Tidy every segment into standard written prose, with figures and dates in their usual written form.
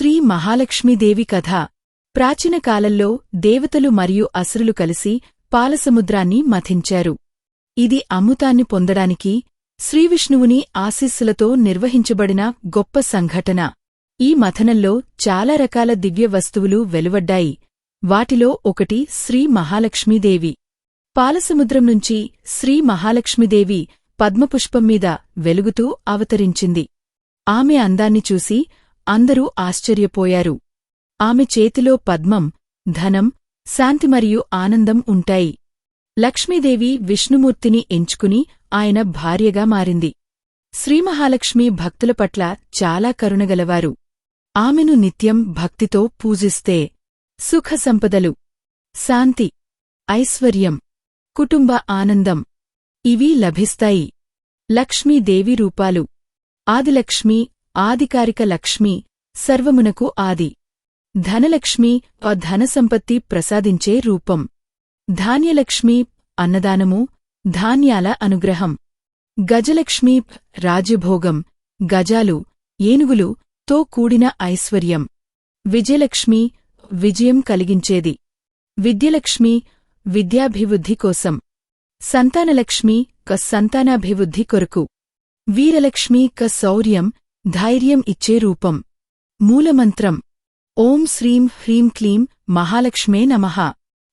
శ్రీ మహాలక్ష్మీదేవి కథ. ప్రాచీన కాలంలో దేవతలు మరియు అసురులు కలిసి పాలసముద్రాన్ని మథించారు. ఇది అమృతాన్ని పొందడానికి శ్రీవిష్ణువుని ఆశీస్సులతో నిర్వహించబడిన గొప్ప సంఘటన. ఈ మథనంలో చాలా రకాల దివ్య వస్తువులు వెలువడ్డాయి. వాటిలో ఒకటి శ్రీ మహాలక్ష్మీదేవి. పాలసముద్రం నుంచి శ్రీ మహాలక్ష్మీదేవి పద్మపుష్పం మీద వెలుగుతూ అవతరించింది. ఆమె అందాన్ని చూసి అందరూ ఆశ్చర్యపోయారు. ఆమె చేతిలో పద్మం, ధనం, శాంతి మరియు ఆనందం ఉంటాయి. లక్ష్మీదేవి విష్ణుమూర్తిని ఎంచుకుని ఆయన భార్యగా మారింది. శ్రీమహాలక్ష్మి భక్తుల పట్ల చాలా కరుణగలవారు. ఆమెను నిత్యం భక్తితో పూజిస్తే సుఖ సంపదలు, శాంతి, ఐశ్వర్యం, కుటుంబ ఆనందం ఇవి లభిస్తాయి. లక్ష్మీదేవి రూపాలు: ఆదిలక్ష్మి, ఆధికారిక లక్ష్మి, సర్వమునకు ఆది. ధనలక్ష్మి, ధనసంపత్తి ప్రసాదించే రూపం. ధాన్యలక్ష్మి, అన్నదానము, ధాన్యాల అనుగ్రహం. గజలక్ష్మి, రాజ్యభోగం, గజాలు, ఏనుగులు తో కూడిన ఐశ్వర్యం. విజయలక్ష్మి, విజయం కలిగించేది. విద్యలక్ష్మి, విద్యాభివృద్ధి కోసం. సంతానలక్ష్మి, సంతానాభివృద్ధి కొరకు. వీరలక్ష్మి, శౌర్యం, ధైర్యం ఇచ్చే రూపం. మూలమంత్రం: ఓం శ్రీం హ్రీం క్లీం మహాలక్ష్మే నమః.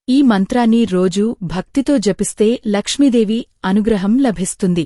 ఈ మంత్రాన్ని రోజూ భక్తితో జపిస్తే లక్ష్మీదేవి అనుగ్రహం లభిస్తుంది.